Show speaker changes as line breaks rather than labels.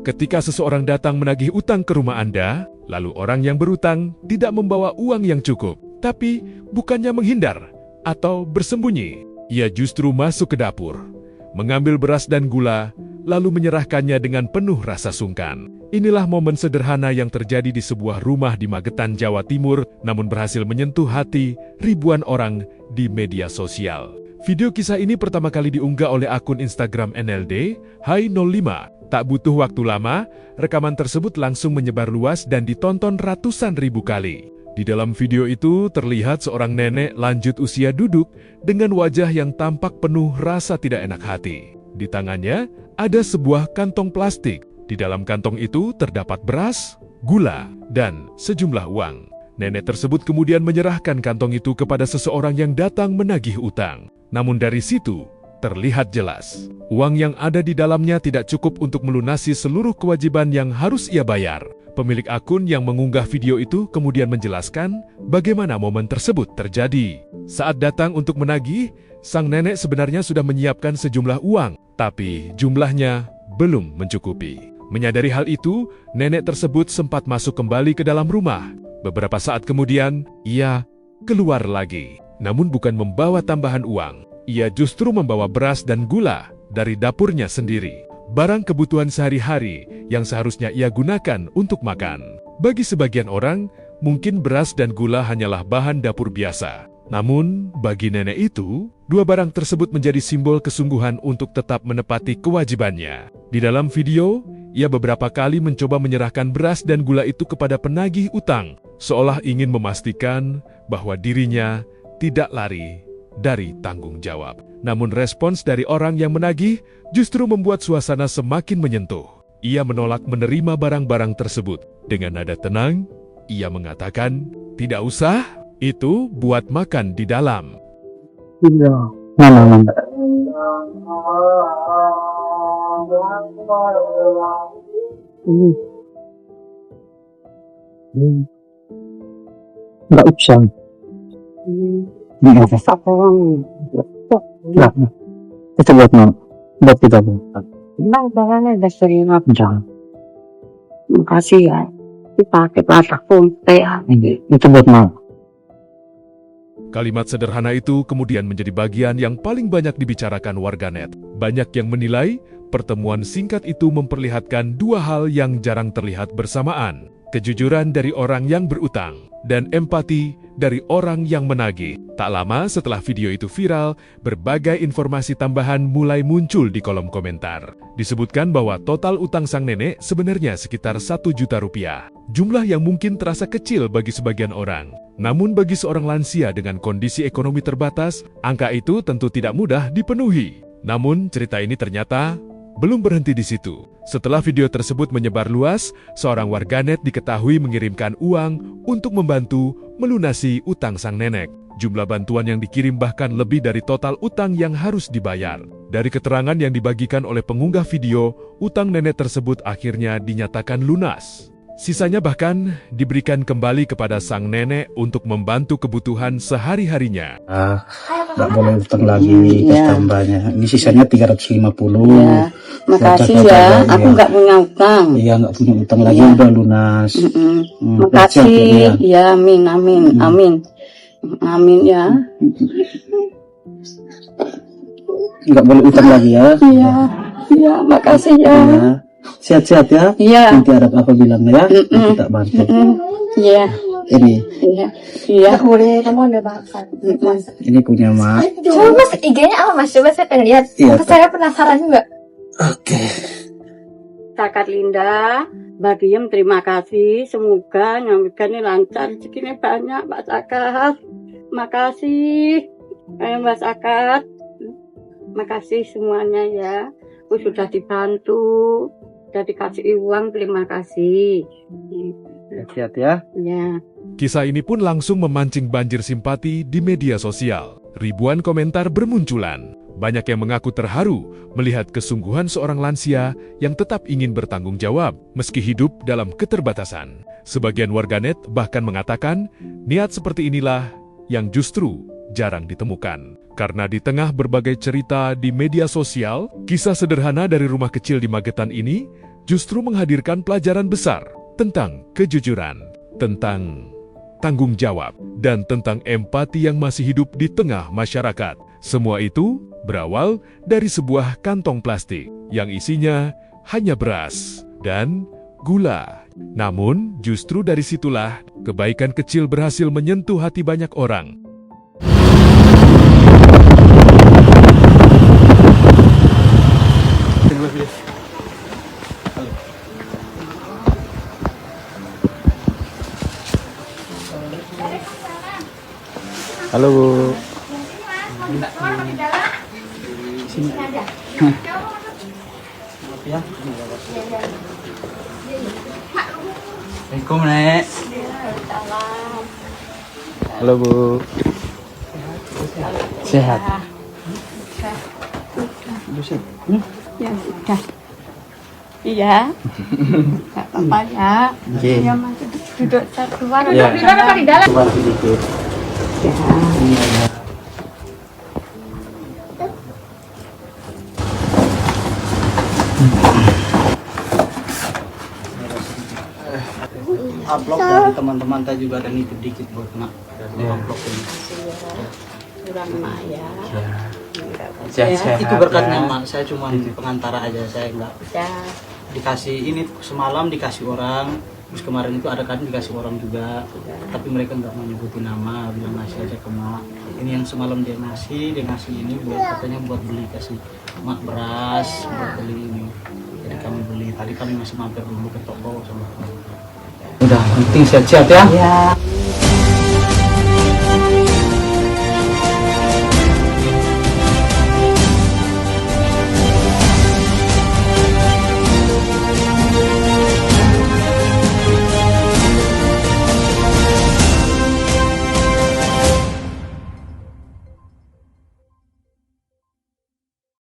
Ketika seseorang datang menagih utang ke rumah Anda, lalu orang yang berutang tidak membawa uang yang cukup, tapi bukannya menghindar atau bersembunyi, ia justru masuk ke dapur, mengambil beras dan gula, lalu menyerahkannya dengan penuh rasa sungkan. Inilah momen sederhana yang terjadi di sebuah rumah di Magetan, Jawa Timur, namun berhasil menyentuh hati ribuan orang di media sosial. Video kisah ini pertama kali diunggah oleh akun Instagram NLD Hai05. Tak butuh waktu lama, rekaman tersebut langsung menyebar luas dan ditonton ratusan ribu kali. Di dalam video itu terlihat seorang nenek lanjut usia duduk dengan wajah yang tampak penuh rasa tidak enak hati. Di tangannya ada sebuah kantong plastik. Di dalam kantong itu terdapat beras, gula, dan sejumlah uang. Nenek tersebut kemudian menyerahkan kantong itu kepada seseorang yang datang menagih utang. Namun dari situ terlihat jelas, uang yang ada di dalamnya tidak cukup untuk melunasi seluruh kewajiban yang harus ia bayar. Pemilik akun yang mengunggah video itu kemudian menjelaskan bagaimana momen tersebut terjadi. Saat datang untuk menagih, sang nenek sebenarnya sudah menyiapkan sejumlah uang, tapi jumlahnya belum mencukupi. Menyadari hal itu, nenek tersebut sempat masuk kembali ke dalam rumah. Beberapa saat kemudian, ia keluar lagi. Namun bukan membawa tambahan uang, ia justru membawa beras dan gula dari dapurnya sendiri. Barang kebutuhan sehari-hari yang seharusnya ia gunakan untuk makan. Bagi sebagian orang, mungkin beras dan gula hanyalah bahan dapur biasa. Namun, bagi nenek itu, dua barang tersebut menjadi simbol kesungguhan untuk tetap menepati kewajibannya. Di dalam video, ia beberapa kali mencoba menyerahkan beras dan gula itu kepada penagih utang, seolah ingin memastikan bahwa dirinya tidak lari dari tanggung jawab. Namun respons dari orang yang menagih justru membuat suasana semakin menyentuh. Ia menolak menerima barang-barang tersebut. Dengan nada tenang, ia mengatakan, "Tidak usah, itu buat makan di dalam."
Iya, mana. Nggak usah. Nggak usah. Nah, itu buat mana? Buat kita buat.
Bang, barangnya udah sering
Jangan.
Makasih ya. Dipakai pasak punte.
Itu buat mana?
Kalimat sederhana itu kemudian menjadi bagian yang paling banyak dibicarakan warganet. Banyak yang menilai pertemuan singkat itu memperlihatkan dua hal yang jarang terlihat bersamaan. Kejujuran dari orang yang berutang dan empati dari orang yang menagih. Tak lama setelah video itu viral, berbagai informasi tambahan mulai muncul di kolom komentar. Disebutkan bahwa total utang sang nenek sebenarnya sekitar 1 juta rupiah. Jumlah yang mungkin terasa kecil bagi sebagian orang. Namun bagi seorang lansia dengan kondisi ekonomi terbatas, angka itu tentu tidak mudah dipenuhi. Namun cerita ini ternyata belum berhenti di situ. Setelah video tersebut menyebar luas, seorang warganet diketahui mengirimkan uang untuk membantu melunasi utang sang nenek. Jumlah bantuan yang dikirim bahkan lebih dari total utang yang harus dibayar. Dari keterangan yang dibagikan oleh pengunggah video, utang nenek tersebut akhirnya dinyatakan lunas. Sisanya bahkan diberikan kembali kepada sang nenek untuk membantu kebutuhan sehari-harinya.
Nggak boleh utang lagi, tambahnya. Ini sisanya 350.
Ya, makasih ya, aku nggak punya utang.
Iya, nggak punya utang lagi, udah lunas.
Makasih, ya, amin, amin ya.
Nggak boleh utang lagi ya.
Iya, makasih ya.
Sehat-sehat ya.
Iya.
Nanti ada apa bilang ya, kita bantu.
Iya.
Ini.
Iya. Boleh, kamu ada makan.
Ini punya Mak.
Coba Mas, IG-nya apa Mas? Coba saya pengen lihat.
Iya,
Saya penasaran juga.
Oke.
Kakak Linda, Mbak Diem terima kasih. Semoga nyambikannya lancar, rezekinya banyak, Mbak Sakat. Makasih, Mbak Sakat. Makasih semuanya ya. Aku sudah dibantu, sudah dikasih uang, terima kasih.
Sehat ya.
Ya.
Kisah ini pun langsung memancing banjir simpati di media sosial. Ribuan komentar bermunculan. Banyak yang mengaku terharu melihat kesungguhan seorang lansia yang tetap ingin bertanggung jawab meski hidup dalam keterbatasan. Sebagian warganet bahkan mengatakan niat seperti inilah yang justru jarang ditemukan. Karena di tengah berbagai cerita di media sosial, kisah sederhana dari rumah kecil di Magetan ini justru menghadirkan pelajaran besar tentang kejujuran, tentang tanggung jawab, dan tentang empati yang masih hidup di tengah masyarakat. Semua itu berawal dari sebuah kantong plastik yang isinya hanya beras dan gula. Namun, justru dari situlah kebaikan kecil berhasil menyentuh hati banyak orang.
Halo Bu.
Assalamualaikum Nek.
Halo Bu. Sehat.
Ya sudah. Iya. Enggak apa-apa ya.
Oke.
Ya masih duduk keluar.
Ya.
Di luar apa di dalam?
Coba sedikit.
Upload dari teman-teman tadi juga ada nitip dikit buat nak upload ini.
Kurang mak ya.
Sehat-sehat.
Itu berkatnya mak, saya cuma pengantara aja, saya nggak
Ya.
dikasih ini semalam dikasih orang, terus kemarin itu ada kan dikasih orang juga, tapi mereka nggak mau nyebutin nama, bilang ngasih aja ke mak. Ini yang semalam dia ngasih ini buat katanya buat beli kasih mak beras buat beli ini. Jadi kami beli, tadi kami masih mampir dulu ke toko sama. Udah, penting sehat-sehat ya.
Ya.